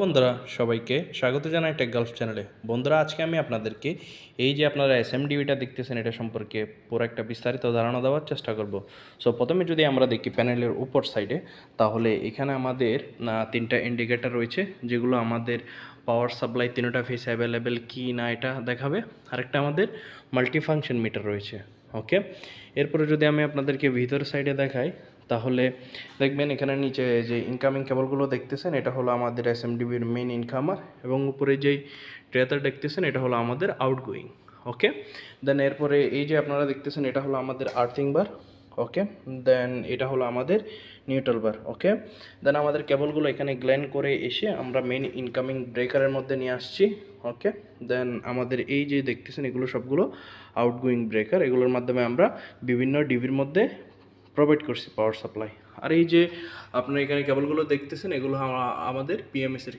বন্ধুরা, সবাইকে স্বাগত জানাই টেক গালফ চ্যানেলে। বন্ধুরা, আজকে আমি আপনাদেরকে এই যে আপনারা এসএমডিবিটা দেখতেছেন, এটা সম্পর্কে পুরো একটা বিস্তারিত ধারণা দেওয়ার চেষ্টা করব। সো প্রথমে যদি আমরা দেখি প্যানেলের উপর সাইডে, তাহলে এখানে আমাদের তিনটা ইন্ডিকেটর রয়েছে, যেগুলো আমাদের পাওয়ার সাপ্লাই তিনটা ফেস অ্যাভেলেবেল কি না এটা দেখাবে। আরেকটা আমাদের মাল্টিফাংশন মিটার রয়েছে। ওকে, এরপরে যদি আমি আপনাদেরকে ভিতর সাইডে দেখাই, তাহলে দেখবেন এখানে নিচে যে ইনকামিং কেবলগুলো দেখতেছেন, এটা হলো আমাদের এসএমডিবির মেইন ইনকামার, এবং উপরে যেই ট্রেতে দেখতেছেন এটা হলো আমাদের আউটগোয়িং। ওকে, দেন এরপরে এই যে আপনারা দেখতেছেন এটা হলো আমাদের আর্থিং বার। ওকে, দেন এটা হলো আমাদের নিউট্রাল বার। ওকে, দেন আমাদের কেবলগুলো এখানে গ্ল্যান্ড করে এসে আমরা মেইন ইনকামিং ব্রেকারের মধ্যে নিয়ে আসছি। ওকে, দেন আমাদের এই যে দেখতেছেন এগুলো সবগুলো আউটগোয়িং ব্রেকার, এগুলোর মাধ্যমে আমরা বিভিন্ন ডিবির মধ্যে প্রোভাইড করছি পাওয়ার সাপ্লাই। আর এই যে আপনারা এখানে কেবলগুলো দেখতেছেন, এগুলো আমাদের পিএমএস এর